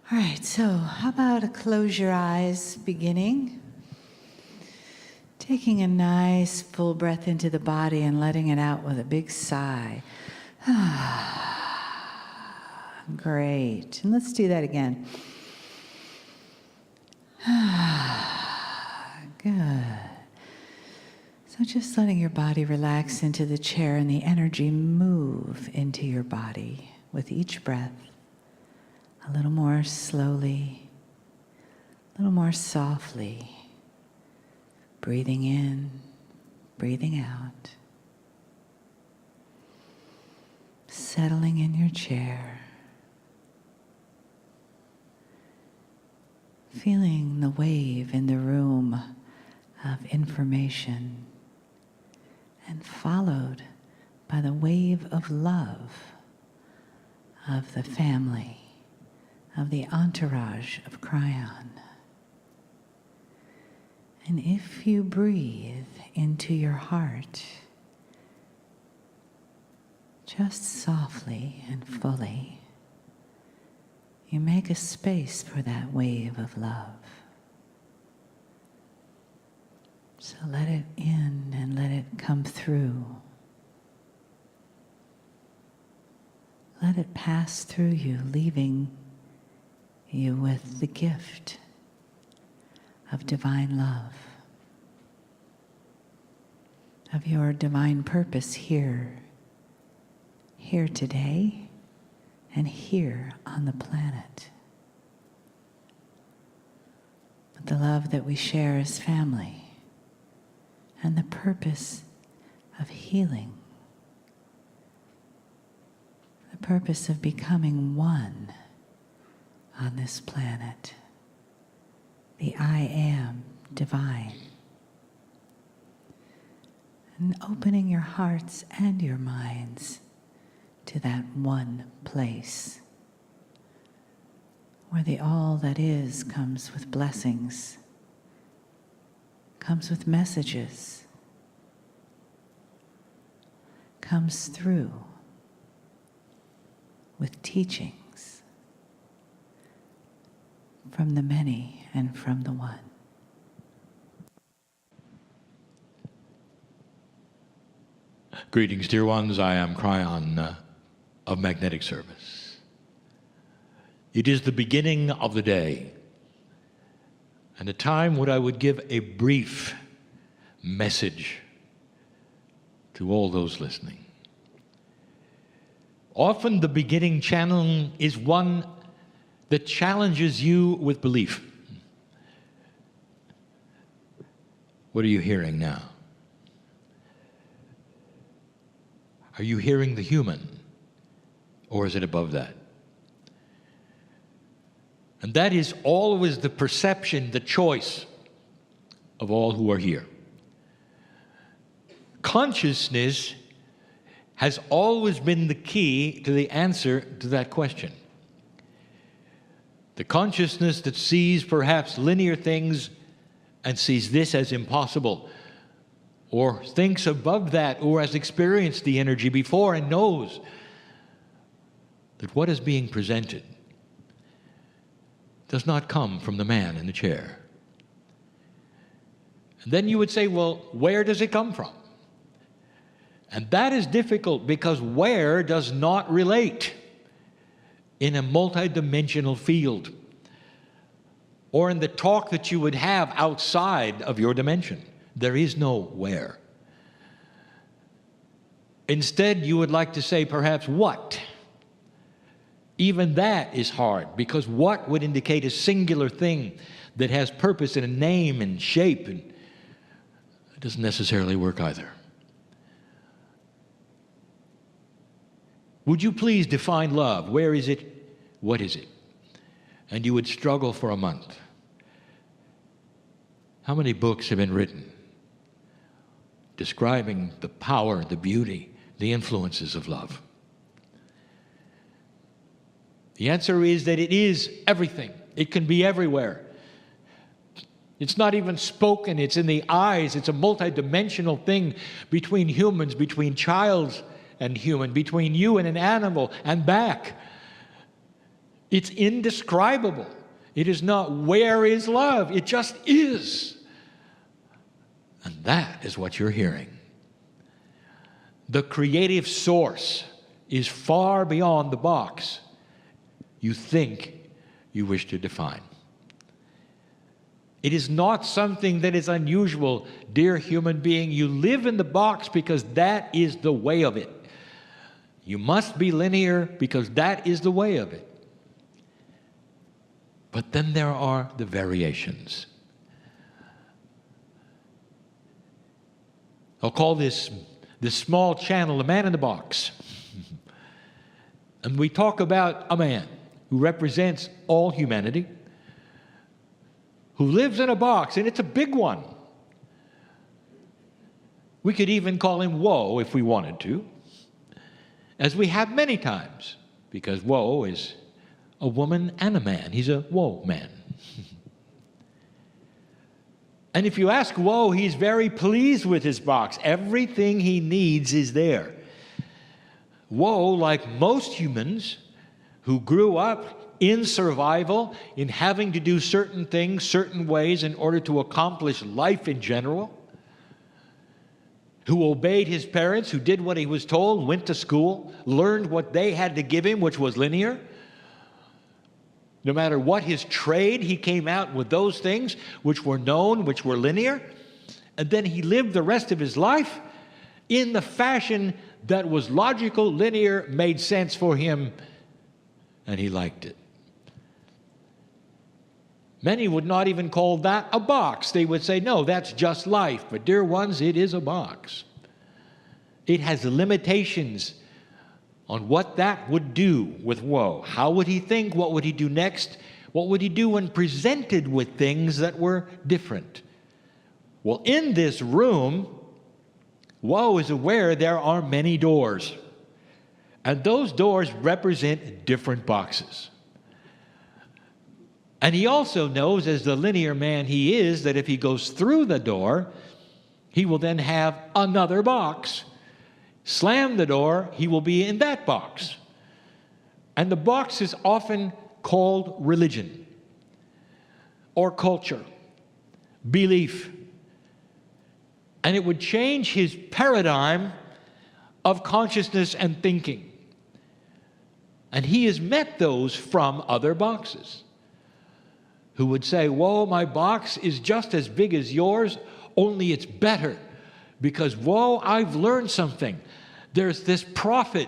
All right, so how about a close your eyes beginning? Taking a nice full breath into the body and letting it out with a big sigh. Great. And let's do that again. Good. So just letting your body relax into the chair and the energy move into your body with each breath. A little more slowly, a little more softly. Breathing in, breathing out. Settling in your chair. Feeling the wave in the room of information, and followed by the wave of love of the family, of the entourage of Kryon. And if you breathe into your heart, just softly and fully, you make a space for that wave of love. So let it in and let it come through. Let it pass through you, leaving you with the gift of divine love, of your divine purpose here today, and here on the planet. But the love that we share as family, and the purpose of healing, the purpose of becoming one on this planet, the I am divine. And opening your hearts and your minds to that one place where the all that is comes with blessings, comes with messages, comes through with teachings from the many and from the one. Greetings, dear ones. I am Kryon of Magnetic Service. It is the beginning of the day, and a time when I would give a brief message to all those listening. Often the beginning channel is one that challenges you with belief. What are you hearing now? Are you hearing the human, or is it above that? And that is always the perception, the choice of all who are here. Consciousness has always been the key to the answer to that question. The consciousness that sees perhaps linear things and sees this as impossible, or thinks above that, or has experienced the energy before and knows that what is being presented does not come from the man in the chair. And then you would say, well, where does it come from? And that is difficult, because where does not relate in a multidimensional field, or in the talk that you would have outside of your dimension. There is no where. Instead, you would like to say perhaps what. Even that is hard, because what would indicate a singular thing that has purpose and a name and shape, and it doesn't necessarily work either. Would you please define love? Where is it? What is it? And you would struggle for a month. How many books have been written describing the power, the beauty, the influences of love? The answer is that it is everything. It can be everywhere. It's not even spoken, it's in the eyes. It's a multidimensional thing between humans, between child and human, between you and an animal, and back. It's indescribable. It is not where is love. It just is. And that is what you're hearing. The creative source is far beyond the box you think you wish to define. It is not something that is unusual, dear human being. You live in the box because that is the way of it. You must be linear because that is the way of it. But then there are the variations. I'll call this small channel the man in the box. And we talk about a man who represents all humanity, who lives in a box, and it's a big one. We could even call him Woe if we wanted to, as we have many times, because Woe is a woman and a man. He's a Woe man. And if you ask Woe, he's very pleased with his box. Everything he needs is there. Woe, like most humans who grew up in survival, in having to do certain things, certain ways in order to accomplish life in general, who obeyed his parents, who did what he was told, went to school, learned what they had to give him, which was linear. No matter what his trade, he came out with those things which were known, which were linear. And then he lived the rest of his life in the fashion that was logical, linear, made sense for him, and he liked it. Many would not even call that a box. They would say, no, that's just life. But dear ones, it is a box. It has limitations on what that would do with Woe. How would he think? What would he do next? What would he do when presented with things that were different? Well, in this room, Woe is aware there are many doors. And those doors represent different boxes. And he also knows, as the linear man he is, that if he goes through the door, he will then have another box. Slam the door, he will be in that box. And the box is often called religion, or culture, belief. And it would change his paradigm of consciousness and thinking. And he has met those from other boxes who would say, whoa, my box is just as big as yours, only it's better. Because, whoa, I've learned something. There's this prophet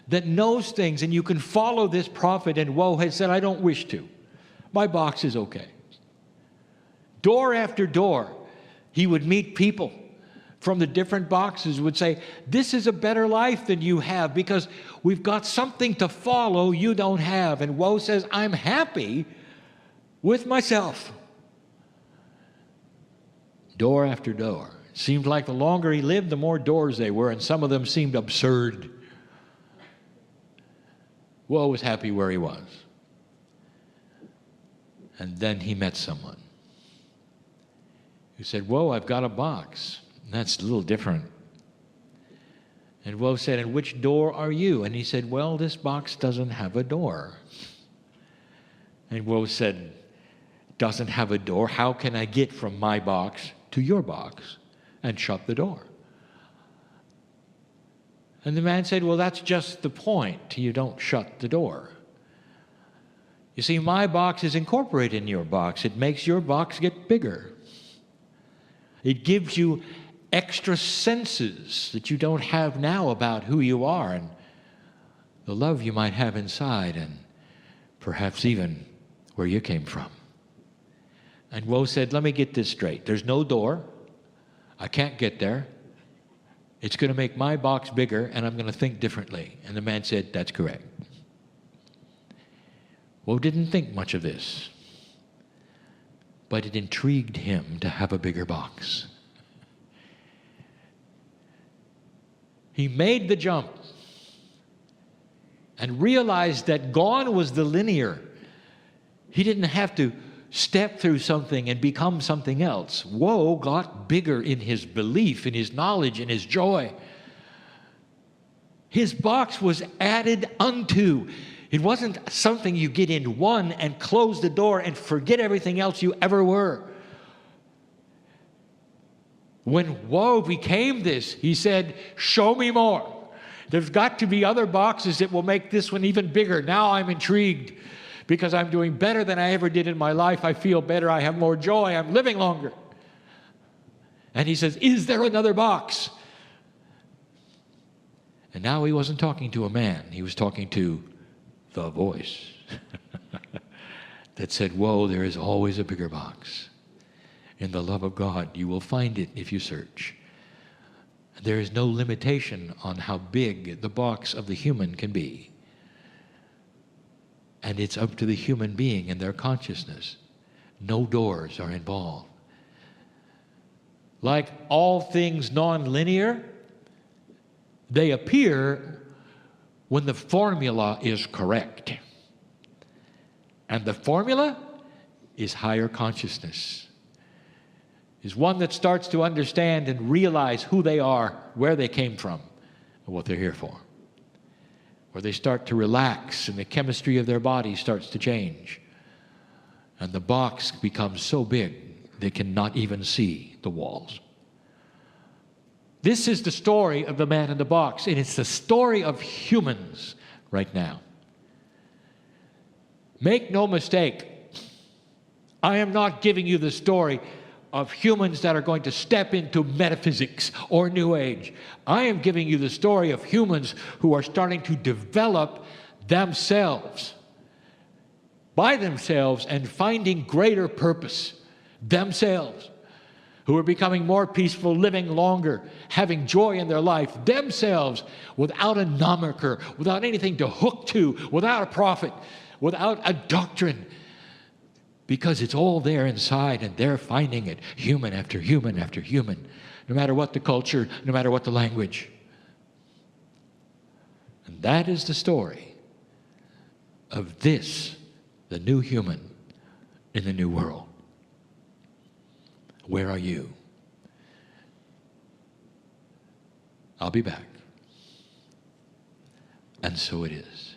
that knows things, and you can follow this prophet, and Woe had said, I don't wish to. My box is okay. Door after door, he would meet people from the different boxes would say, this is a better life than you have because we've got something to follow you don't have. And Woe says, I'm happy with myself. Door after door. It seemed like the longer he lived, the more doors they were, and some of them seemed absurd. Woe was happy where he was. And then he met someone who said, Woe, I've got a box. And that's a little different. And Woe said, and which door are you? And he said, well, this box doesn't have a door. And Woe said, doesn't have a door? How can I get from my box to your box? And shut the door. And the man said, well, that's just the point. You don't shut the door. You see, my box is incorporated in your box. It makes your box get bigger. It gives you extra senses that you don't have now about who you are and the love you might have inside and perhaps even where you came from. And Woe said, let me get this straight. There's no door. I can't get there. It's going to make my box bigger, and I'm going to think differently. And the man said, that's correct. Woe didn't think much of this, but it intrigued him to have a bigger box. He made the jump and realized that gone was the linear. He didn't have to step through something and become something else. Woe got bigger in his belief, in his knowledge, in his joy. His box was added unto. It wasn't something you get in one and close the door and forget everything else you ever were. When woe became this, he said, show me more. There's got to be other boxes that will make this one even bigger. Now I'm intrigued because I'm doing better than I ever did in my life. I feel better. I have more joy. I'm living longer. And he says, is there another box? And now he wasn't talking to a man. He was talking to the voice that said, whoa, there is always a bigger box. In the love of God, you will find it if you search. There is no limitation on how big the box of the human can be. And it's up to the human being and their consciousness. No doors are involved. Like all things non-linear, they appear when the formula is correct. And the formula is higher consciousness. Is one that starts to understand and realize who they are, where they came from, and what they're here for. Where they start to relax and the chemistry of their body starts to change. And the box becomes so big they cannot even see the walls. This is the story of the man in the box, and it's the story of humans right now. Make no mistake, I am not giving you the story of humans that are going to step into metaphysics or New Age. I am giving you the story of humans who are starting to develop themselves, by themselves, and finding greater purpose themselves, who are becoming more peaceful, living longer, having joy in their life themselves, without a nomicker, without anything to hook to, without a prophet, without a doctrine. Because it's all there inside, and they're finding it, human after human after human, no matter what the culture, no matter what the language. And that is the story of this, the new human in the new world. Where are you? I'll be back. And so it is.